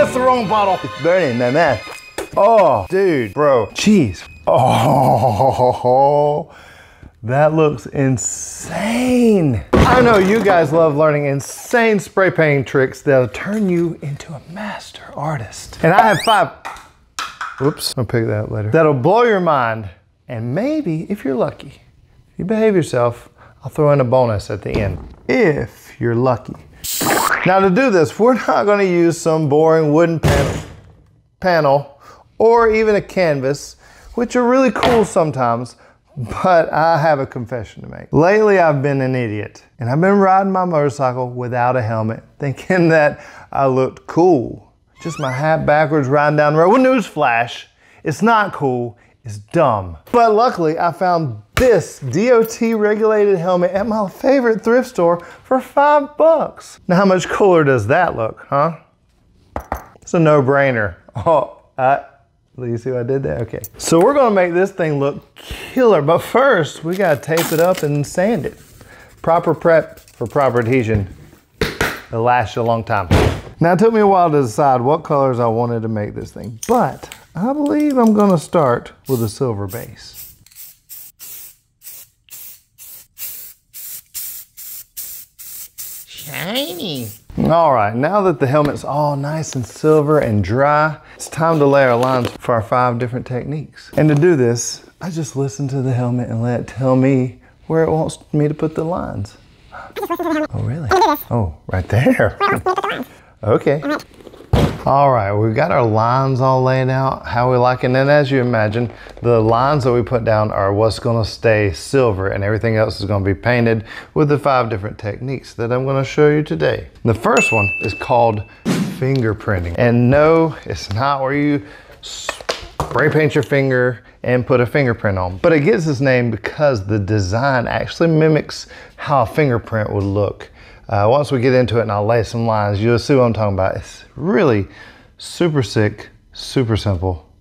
that's the wrong bottle. It's burning, man. Oh, dude, bro, jeez. Oh, that looks insane. I know you guys love learning insane spray painting tricks that'll turn you into a master artist. And I have 5, whoops, I'll pick that up later, that'll blow your mind. And maybe, if you're lucky, if you behave yourself, I'll throw in a bonus at the end, if you're lucky. Now to do this, we're not gonna use some boring wooden panel or even a canvas, which are really cool sometimes, but I have a confession to make. Lately, I've been an idiot, and I've been riding my motorcycle without a helmet, thinking that I looked cool. Just my hat backwards, riding down the road. Well, newsflash, it's not cool, it's dumb. But luckily, I found this DOT regulated helmet at my favorite thrift store for $5. Now, how much cooler does that look, huh? It's a no-brainer. Oh, you see what I did there? Okay. So we're gonna make this thing look killer, but first we gotta tape it up and sand it. Proper prep for proper adhesion. It'll last you a long time. Now it took me a while to decide what colors I wanted to make this thing, but I believe I'm gonna start with a silver base. Shiny. All right, now that the helmet's all nice and silver and dry, it's time to lay our lines for our 5 different techniques. And to do this, I just listen to the helmet and let it tell me where it wants me to put the lines. Oh, really? Oh, right there. Okay. All right, we've got our lines all laid out, how we like it. And then as you imagine, the lines that we put down are what's gonna stay silver, and everything else is gonna be painted with the 5 different techniques that I'm gonna show you today. The first one is called fingerprinting. And no, it's not where you spray paint your finger and put a fingerprint on, but it gets its name because the design actually mimics how a fingerprint would look. Once we get into it and I'll lay some lines, you'll see what I'm talking about. It's really super sick, super simple,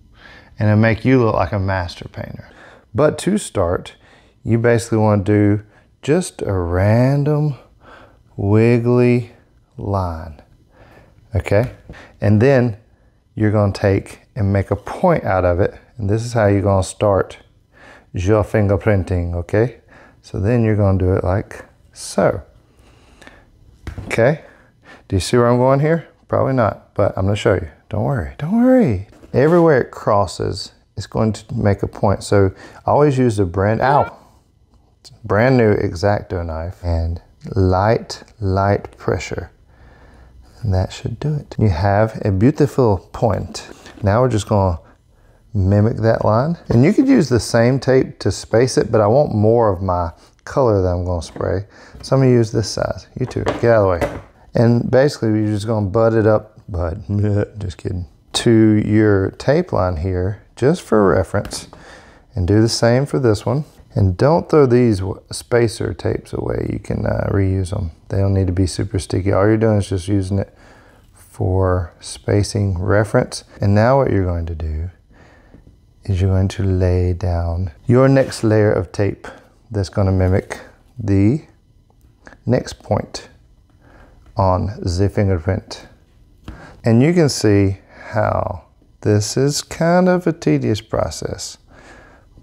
and it'll make you look like a master painter. But to start, you basically want to do just a random wiggly line, okay? And then you're gonna take and make a point out of it, and this is how you're gonna start your fingerprinting, okay? So then you're gonna do it like so. Okay, do you see where I'm going here? Probably not, but I'm gonna show you. Don't worry, don't worry. Everywhere it crosses, it's going to make a point. So I always use a brand new X-Acto knife and light pressure. And that should do it. You have a beautiful point. Now we're just gonna mimic that line. And you could use the same tape to space it, but I want more of my color that I'm gonna spray. So I'm gonna use this size. You two, get out of the way. And basically you're just gonna butt it up, just kidding, to your tape line here, just for reference, and do the same for this one. And don't throw these spacer tapes away. You can reuse them. They don't need to be super sticky. All you're doing is just using it for spacing reference. And now what you're going to do is you're going to lay down your next layer of tape that's going to mimic the next point on the fingerprint. And you can see how this is kind of a tedious process,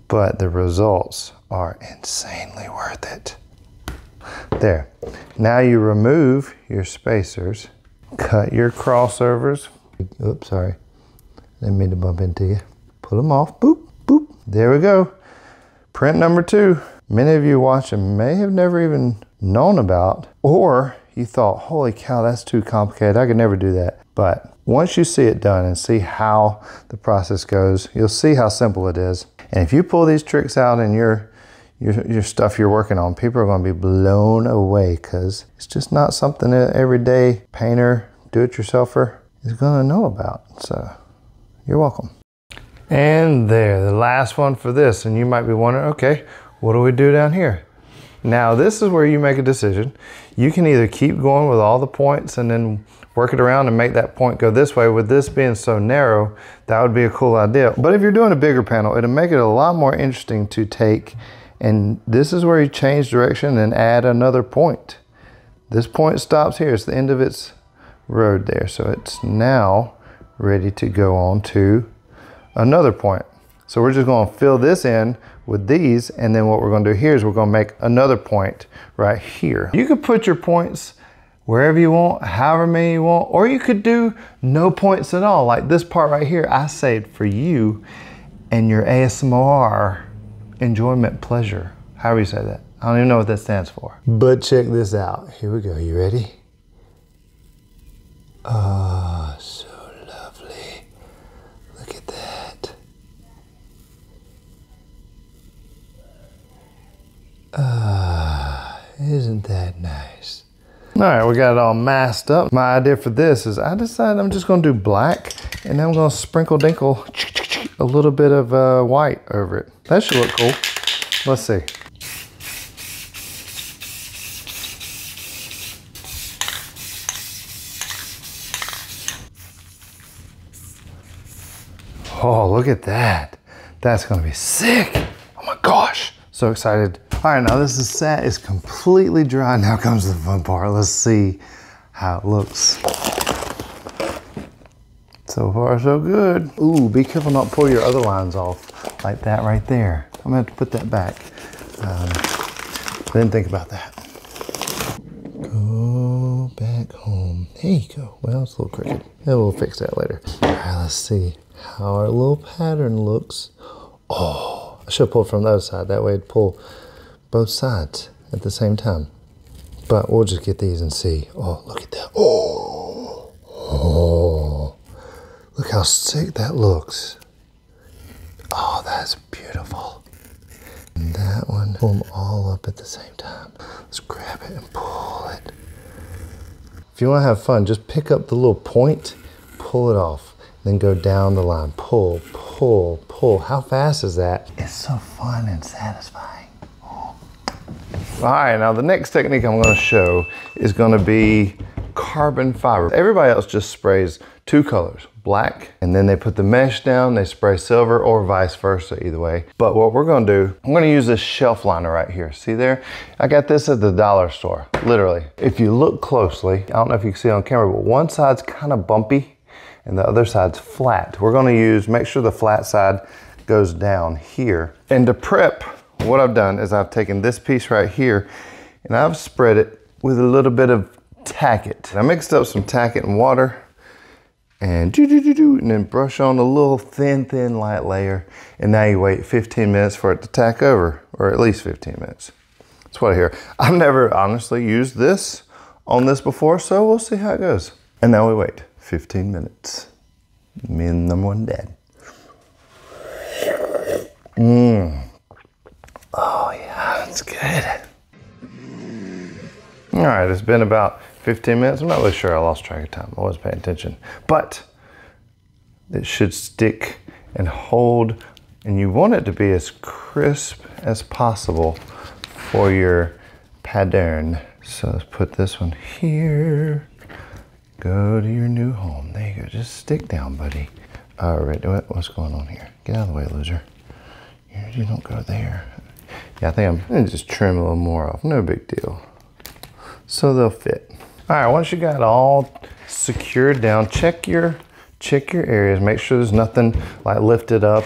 but the results are insanely worth it. There. Now you remove your spacers, cut your crossovers. Oops, sorry. Didn't mean to bump into you. Pull them off. Boop, boop. There we go. Print number 2. Many of you watching may have never even known about, or you thought, holy cow, that's too complicated. I could never do that. But once you see it done and see how the process goes, you'll see how simple it is. And if you pull these tricks out in your stuff you're working on, people are going to be blown away, because it's just not something that everyday painter, do-it-yourselfer is going to know about. So you're welcome. And there, the last one for this. And you might be wondering, okay, what do we do down here? Now this is where you make a decision. You can either keep going with all the points and then work it around and make that point go this way. With this being so narrow, that would be a cool idea. But if you're doing a bigger panel, it'll make it a lot more interesting to take, and this is where you change direction and add another point. This point stops here. It's the end of its road there. So it's now ready to go on to another point. So we're just gonna fill this in with these, and then what we're gonna do here is we're gonna make another point right here. You could put your points wherever you want, however many you want, or you could do no points at all. Like this part right here, I saved for you and your ASMR enjoyment pleasure. However you say that. I don't even know what that stands for. But check this out. Here we go. You ready? Oh, so lovely. Look at that. Isn't that nice? All right, we got it all masked up. My idea for this is I decided I'm just gonna do black, and then I'm gonna sprinkle dinkle a little bit of white over it. That should look cool. Let's see. Oh, look at that. That's gonna be sick. Oh my gosh, so excited. All right, now this is set, it's completely dry. Now comes the fun part. Let's see how it looks. So far, so good. Ooh, be careful not pull your other lines off like that right there. I'm gonna have to put that back. Didn't think about that. Go back home. There you go. Well, it's a little crooked. Yeah, we'll fix that later. All right, let's see how our little pattern looks. Oh, I should have pulled from the other side. That way it'd pull both sides at the same time. But we'll just get these and see. Oh, look at that. Oh, oh, look how sick that looks. Oh, that's beautiful. And that one, pull them all up at the same time. Let's grab it and pull it. If you want to have fun, just pick up the little point, pull it off, then go down the line. Pull, pull, pull. How fast is that? It's so fun and satisfying. All right, now the next technique I'm gonna show is gonna be carbon fiber. Everybody else just sprays two colors, black, and then they put the mesh down, they spray silver, or vice versa, either way. But what we're gonna do, I'm gonna use this shelf liner right here. See there? I got this at the dollar store, literally. If you look closely, I don't know if you can see it on camera, but one side's kind of bumpy and the other side's flat. We're gonna make sure the flat side goes down here. And to prep, what I've done is I've taken this piece right here and I've spread it with a little bit of tack-it. I mixed up some tack-it and water and then brush on a little thin light layer. And now you wait 15 minutes for it to tack over, or at least 15 minutes. That's what I hear. I've never honestly used this on this before, so we'll see how it goes. And now we wait 15 minutes. Me and number one dad. Oh yeah, that's good. All right, it's been about 15 minutes. I'm not really sure, I lost track of time. I wasn't paying attention. But it should stick and hold, and you want it to be as crisp as possible for your pattern. So let's put this one here. Go to your new home. There you go, just stick down, buddy. All right, what's going on here? Get out of the way, loser. You don't go there. Yeah, I think I'm gonna just trim a little more off, no big deal. So they'll fit. All right, once you got it all secured down, check your areas, make sure there's nothing like lifted up.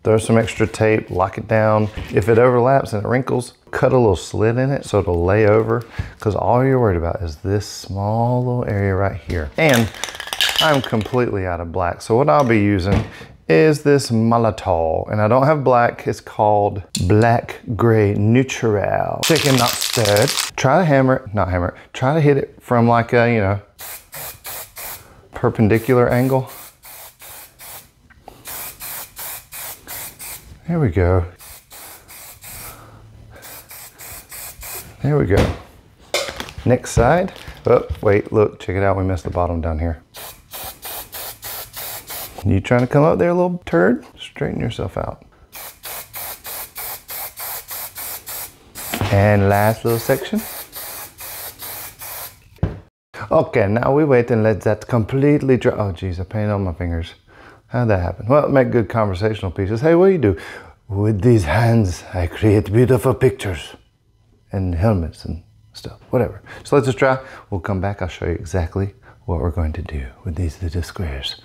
Throw some extra tape, lock it down. If it overlaps and it wrinkles, cut a little slit in it so it'll lay over, because all you're worried about is this small little area right here. And I'm completely out of black, so what I'll be using is this Maltol, and I don't have black. It's called Black Gray Neutral. Chicken not stirred. Try to try to hit it from like a, you know, perpendicular angle. There we go. There we go. Next side. Oh, wait, look, check it out. We missed the bottom down here. You trying to come up there, little turd? Straighten yourself out. And last little section. Okay, now we wait and let that completely dry. Oh geez, I painted on my fingers. How'd that happen? Well, make good conversational pieces. Hey, what do you do? With these hands, I create beautiful pictures and helmets and stuff, whatever. So let this dry. We'll come back. I'll show you exactly what we're going to do with these little squares.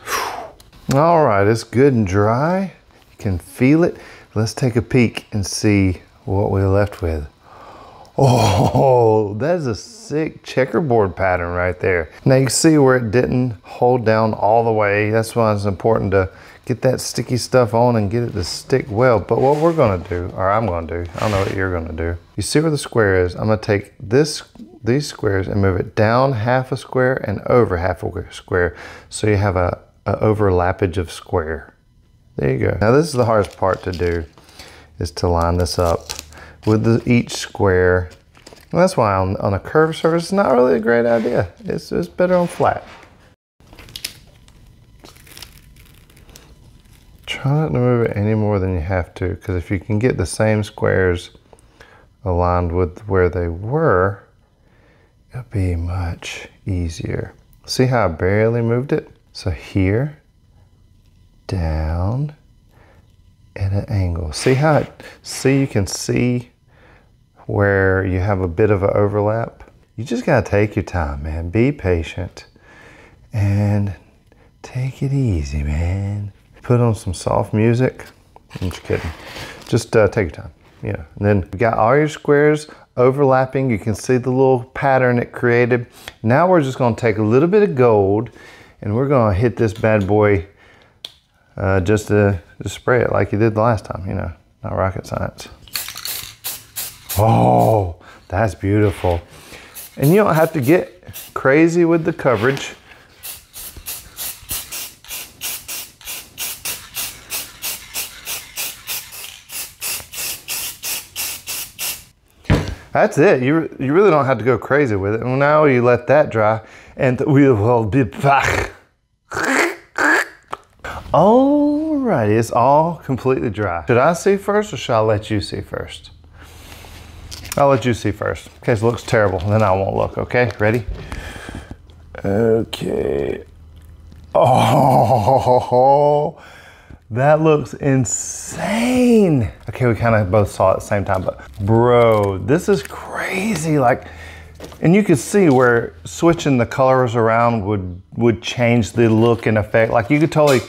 All right, it's good and dry. You can feel it. Let's take a peek and see what we're left with. Oh, that is a sick checkerboard pattern right there. Now you can see where it didn't hold down all the way. That's why it's important to get that sticky stuff on and get it to stick well. But what we're gonna do, or I'm gonna do, I don't know what you're gonna do. You see where the square is? I'm gonna take these squares and move it down half a square and over half a square. So you have a overlappage of square. There you go. Now this is the hardest part to do, is to line this up with each square. And that's why on a curved surface, it's not really a great idea. It's better on flat. Try not to move it any more than you have to, because if you can get the same squares aligned with where they were, it'll be much easier. See how I barely moved it? So here, down, at an angle. See how you can see where you have a bit of an overlap? You just gotta take your time, man. Be patient and take it easy, man. Put on some soft music. I'm just kidding. Just take your time, you know. And then you got all your squares overlapping. You can see the little pattern it created. Now we're just gonna take a little bit of gold and we're gonna hit this bad boy just to spray it like you did the last time, you know, not rocket science. Oh, that's beautiful. And you don't have to get crazy with the coverage. That's it. You really don't have to go crazy with it. And now you let that dry and we will be back. Alrighty, it's all completely dry. Should I see first or should I let you see first? I'll let you see first. In case it looks terrible, then I won't look, okay? Ready? Okay. Oh, that looks insane. Okay, we kind of both saw it at the same time, but bro, this is crazy. Like, and you could see where switching the colors around would change the look and effect. Like you could totally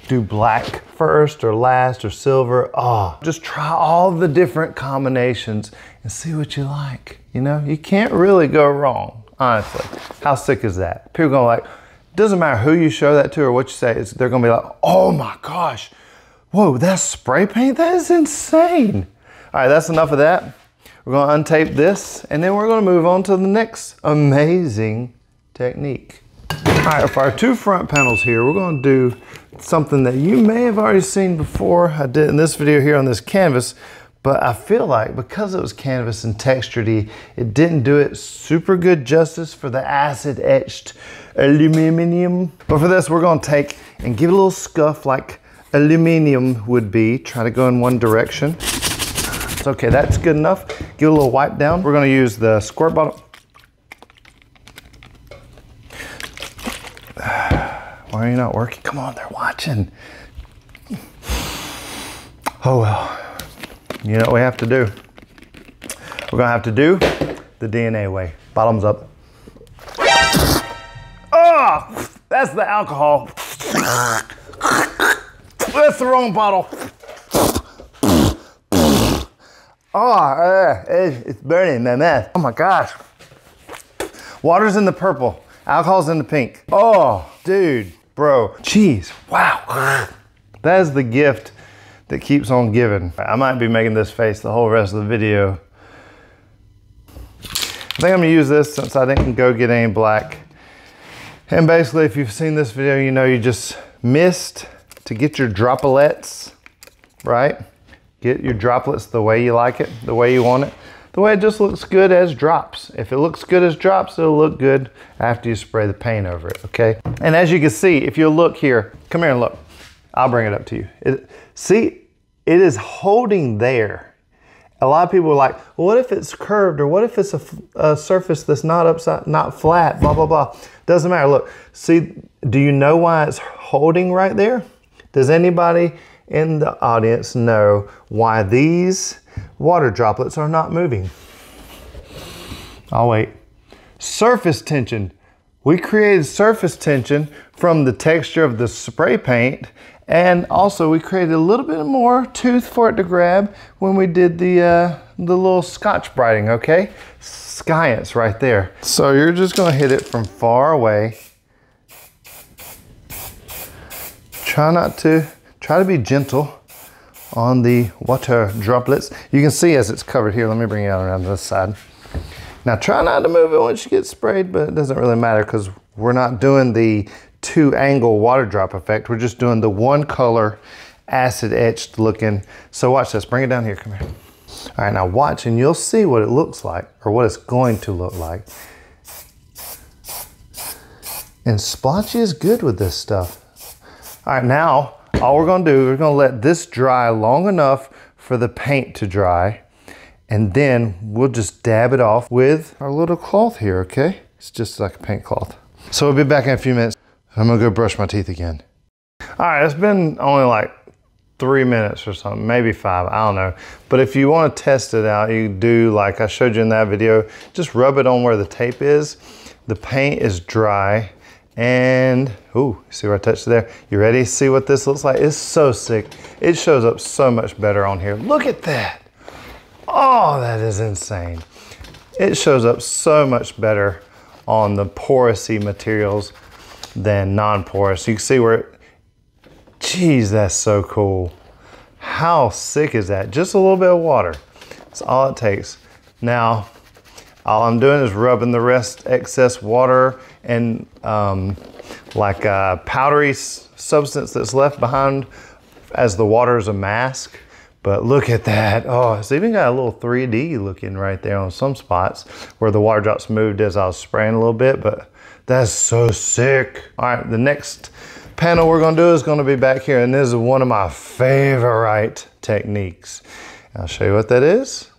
do black first or last or silver. Oh, just try all the different combinations and see what you like. You know, you can't really go wrong, honestly. How sick is that? People go like, doesn't matter who you show that to or what you say, they're gonna be like, oh my gosh, whoa, that's spray paint? That is insane. All right, that's enough of that. We're gonna untape this and then we're gonna move on to the next amazing technique. All right, for our two front panels here, we're gonna do something that you may have already seen before. I did in this video here on this canvas, but I feel like because it was canvas and textured-y, it didn't do it super good justice for the acid etched aluminum. But for this, we're gonna take and give it a little scuff like aluminum would be. Try to go in one direction. It's okay, that's good enough. Give it a little wipe down. We're gonna use the squirt bottle. Why are you not working? Come on, they're watching. Oh well, you know what we have to do. We're gonna have to do the DNA way. Bottoms up. Oh, that's the alcohol. That's the wrong bottle. Oh, it's burning my mouth. Oh my gosh. Water's in the purple. Alcohol's in the pink. Oh, dude, bro, jeez, wow. That is the gift that keeps on giving. I might be making this face the whole rest of the video. I think I'm gonna use this since I didn't go get any black. And basically, if you've seen this video, you know you just missed to get your droplets, right? Get your droplets the way you like it, the way you want it. The way it just looks good as drops. If it looks good as drops, it'll look good after you spray the paint over it, okay? And as you can see, if you look here, come here and look. I'll bring it up to you. See, it is holding there. A lot of people are like, well, what if it's curved or what if it's a surface that's not flat, blah, blah, blah. Doesn't matter, look. See, do you know why it's holding right there? Does anybody in the audience know why these water droplets are not moving? I'll wait. Surface tension. We created surface tension from the texture of the spray paint, and also we created a little bit more tooth for it to grab when we did the little Scotch brighting, okay? Science right there. So you're just gonna hit it from far away. Try to be gentle on the water droplets. You can see as it's covered here. Let me bring it out around this side. Now try not to move it once you get sprayed, but it doesn't really matter because we're not doing the 2-angle water drop effect. We're just doing the one color acid etched looking. So watch this, bring it down here, come here. All right, now watch and you'll see what it looks like or what it's going to look like. And splotchy is good with this stuff. All right, now all we're gonna do, we're gonna let this dry long enough for the paint to dry. And then we'll just dab it off with our little cloth here, okay? It's just like a paint cloth. So we'll be back in a few minutes. I'm gonna go brush my teeth again. All right, it's been only like 3 minutes or something, maybe 5, I don't know. But if you wanna test it out, you do like I showed you in that video, just rub it on where the tape is. The paint is dry and, ooh, see where I touched it there? You ready to see what this looks like? It's so sick. It shows up so much better on here. Look at that. Oh, that is insane. It shows up so much better on the porousy materials than non-porous. You can see where it, geez, that's so cool. How sick is that? Just a little bit of water. That's all it takes. Now, all I'm doing is rubbing the excess water and like a powdery substance that's left behind as the water is a mask. But look at that. Oh, it's even got a little 3D looking right there on some spots where the water drops moved as I was spraying a little bit, but that's so sick. All right, the next panel we're gonna do is gonna be back here, and this is one of my favorite techniques. I'll show you what that is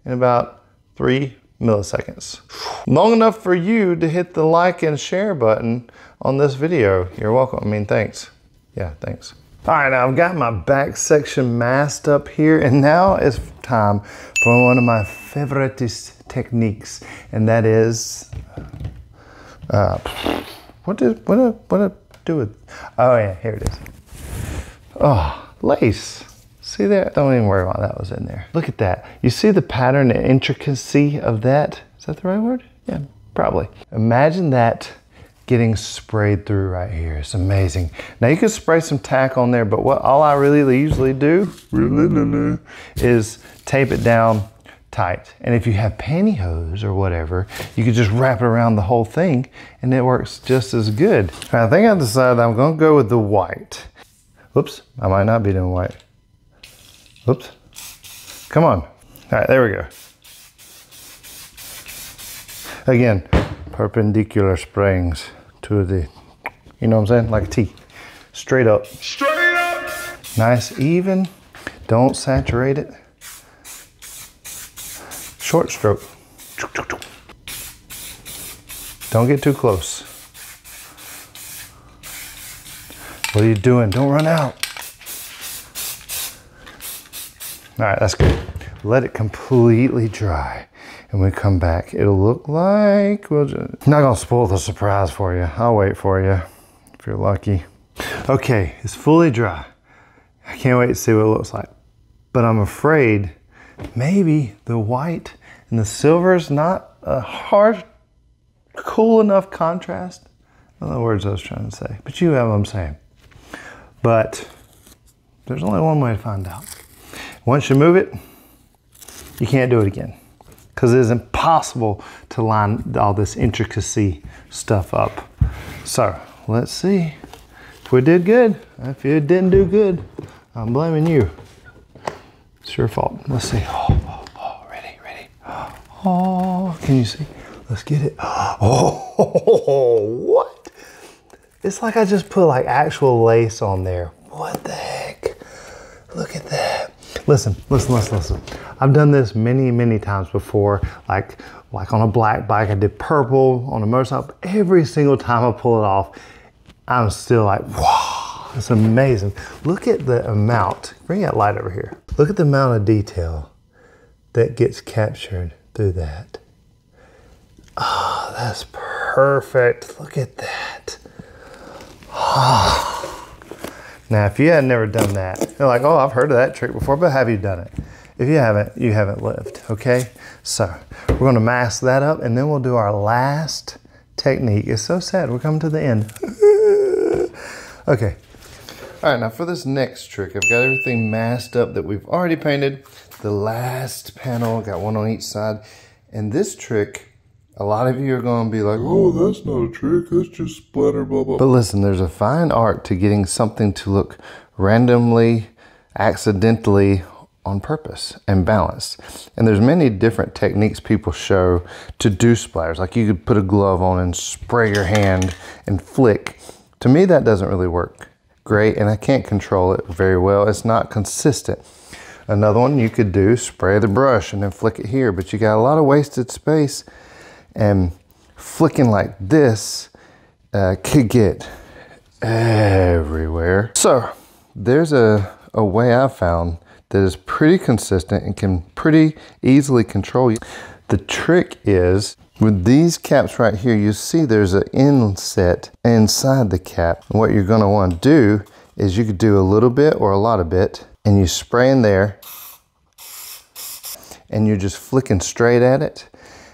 in about 3 milliseconds. Long enough for you to hit the like and share button on this video. You're welcome, I mean, thanks. Yeah, thanks. All right, now I've got my back section masked up here, and now it's time for one of my favorite techniques, and that is, what do I do with, oh yeah, here it is. Oh, lace. See there? Don't even worry about that was in there. Look at that. You see the pattern and intricacy of that? Is that the right word? Yeah, probably. Imagine that getting sprayed through right here. It's amazing. Now you can spray some tack on there, but what all I really usually do is tape it down tight. And if you have pantyhose or whatever, you could just wrap it around the whole thing and it works just as good. I think I decided I'm gonna go with the white. Whoops, I might not be doing white. Whoops, come on. All right, there we go. Again, perpendicular sprayings to the, you know what I'm saying? Like a T, straight up. Straight up. Nice, even, don't saturate it. Short stroke. Don't get too close. What are you doing? Don't run out. All right, that's good. Let it completely dry. And when we come back, it'll look like, we'll just, not gonna spoil the surprise for you. I'll wait for you, if you're lucky. Okay, it's fully dry. I can't wait to see what it looks like. But I'm afraid maybe the white and the silver is not a hard, cool enough contrast. I don't know the words I was trying to say, but you have what I'm saying. But there's only one way to find out. Once you move it, you can't do it again, because it is impossible to line all this intricacy stuff up. So let's see if we did good. If you didn't do good, I'm blaming you. It's your fault. Let's see. Oh, ready. Oh, can you see? Let's get it. Oh, what? It's like I just put like actual lace on there. What the heck? Look at that. Listen. I've done this many times before, like on a black bike. I did purple on a motorcycle. Every single time I pull it off, I'm still like, wow, it's amazing. Look at the amount, bring that light over here. Look at the amount of detail that gets captured through that. Oh, that's perfect. perfect. Look at that. Now, if you had never done that, you're like, oh, I've heard of that trick before, but have you done it? If you haven't lived, okay? So we're gonna mask that up and then we'll do our last technique. It's so sad, we're coming to the end. Okay. All right, now for this next trick, I've got everything masked up that we've already painted. The last panel, got one on each side. And this trick, a lot of you are gonna be like, oh, that's not a trick, that's just splatter, blah, blah. But listen, there's a fine art to getting something to look randomly, accidentally on purpose and balanced. And there's many different techniques people show to do splatters. Like you could put a glove on and spray your hand and flick. To me, that doesn't really work great, and I can't control it very well. It's not consistent. Another one you could do, spray the brush and then flick it here, but you got a lot of wasted space, and flicking like this could get everywhere. So there's a way I found that is pretty consistent and can pretty easily control you. The trick is, with these caps right here, you see there's an inset inside the cap. And what you're gonna wanna do is you could do a little bit or a lot of bit, and you spray in there, and you're just flicking straight at it.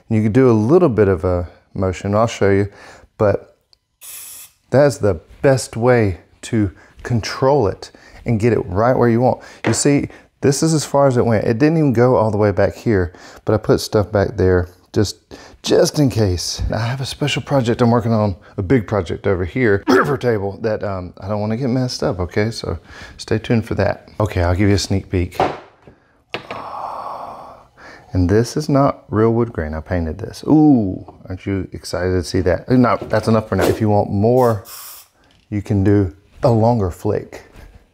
And you could do a little bit of a motion, I'll show you, but that's the best way to control it and get it right where you want. You see, this is as far as it went. It didn't even go all the way back here, but I put stuff back there just in case. Now, I have a special project I'm working on, a big project over here, river table, that I don't want to get messed up, okay? So stay tuned for that. Okay, I'll give you a sneak peek. And this is not real wood grain, I painted this. Ooh, aren't you excited to see that? No, that's enough for now. If you want more, you can do a longer flick.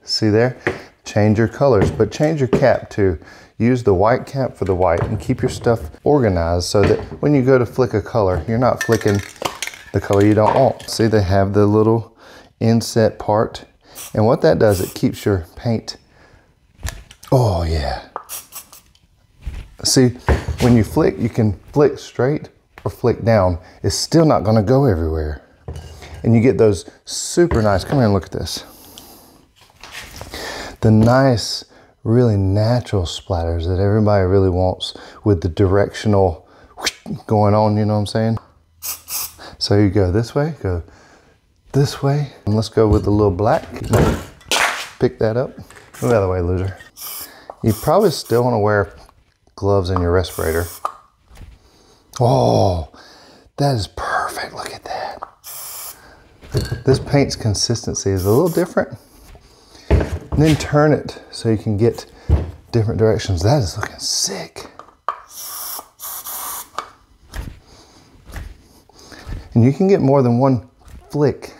See there? Change your colors, but change your cap too. Use the white cap for the white and keep your stuff organized so that when you go to flick a color, you're not flicking the color you don't want. See, they have the little inset part. And what that does, it keeps your paint, oh yeah. See, when you flick, you can flick straight or flick down. It's still not gonna go everywhere. And you get those super nice, come here and look at this. The nice, really natural splatters that everybody really wants with the directional going on, you know what I'm saying? So you go this way, and let's go with the little black. Pick that up. Move out of the way, loser. You probably still want to wear gloves in your respirator. Oh, that is perfect, look at that. This paint's consistency is a little different. And then turn it so you can get different directions. That is looking sick. And you can get more than one flick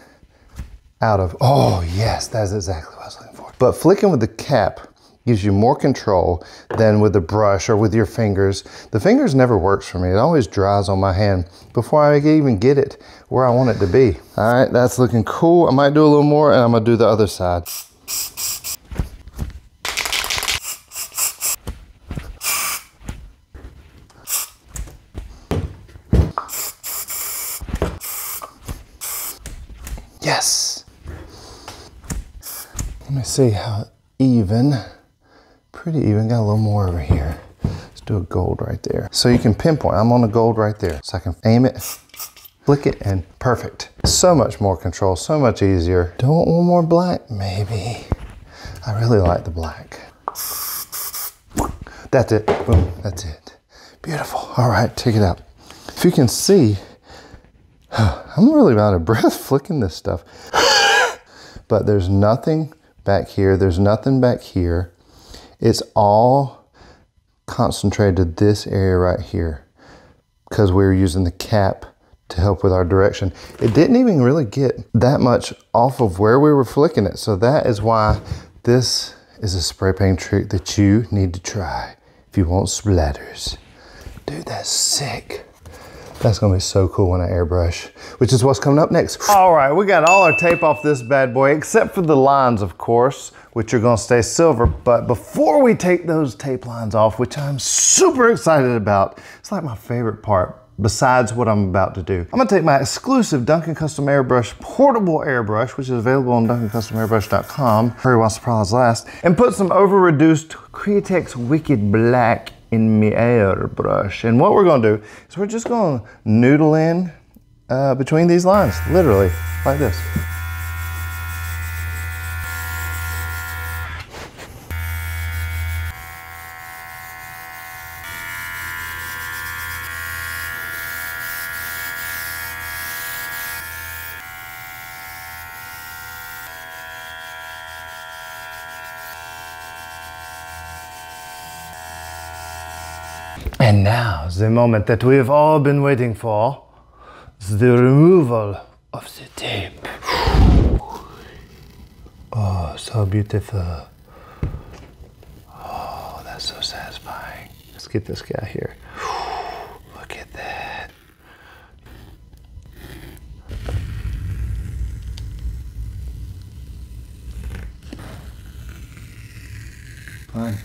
out of, oh yes, that's exactly what I was looking for. But flicking with the cap gives you more control than with the brush or with your fingers. The fingers never works for me. It always dries on my hand before I even get it where I want it to be. All right, that's looking cool. I might do a little more and I'm gonna do the other side. Yes. Let me see how even, pretty even, got a little more over here. Let's do a gold right there. So you can pinpoint, I'm on the gold right there. So I can aim it, flick it, and perfect. So much more control, so much easier. Do I want one more black? Maybe. I really like the black. That's it, boom, that's it. Beautiful, all right, check it out. If you can see, I'm really out of breath flicking this stuff. But there's nothing back here. There's nothing back here. It's all concentrated this area right here because we were using the cap to help with our direction. It didn't even really get that much off of where we were flicking it. So that is why this is a spray paint trick that you need to try if you want splatters. Dude, that's sick. That's gonna be so cool when I airbrush, which is what's coming up next. All right, we got all our tape off this bad boy, except for the lines, of course, which are gonna stay silver. But before we take those tape lines off, which I'm super excited about, it's like my favorite part, besides what I'm about to do. I'm gonna take my exclusive Duncan Custom Airbrush portable airbrush, which is available on DuncanCustomAirbrush.com, hurry while supplies last, and put some over-reduced Createx Wicked Black in my airbrush. And what we're gonna do is we're just gonna noodle in between these lines, literally, like this. And now, the moment that we have all been waiting for, the removal of the tape. Oh, so beautiful. Oh, that's so satisfying. Let's get this guy here. Look at that. Fine.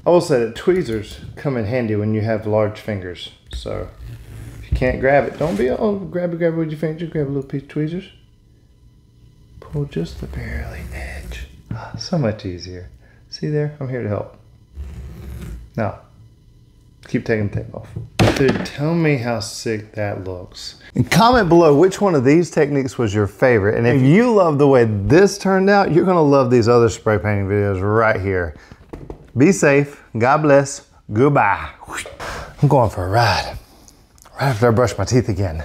I will say that tweezers come in handy when you have large fingers. So if you can't grab it, don't be all grab it with your finger. Just grab a little piece of tweezers. Pull just the barely edge. So much easier. See there? I'm here to help. Now, keep taking the tape off. Dude, tell me how sick that looks. And comment below which one of these techniques was your favorite. And if you love the way this turned out, you're gonna love these other spray painting videos right here. Be safe, God bless, goodbye. I'm going for a ride. Right after I brush my teeth again.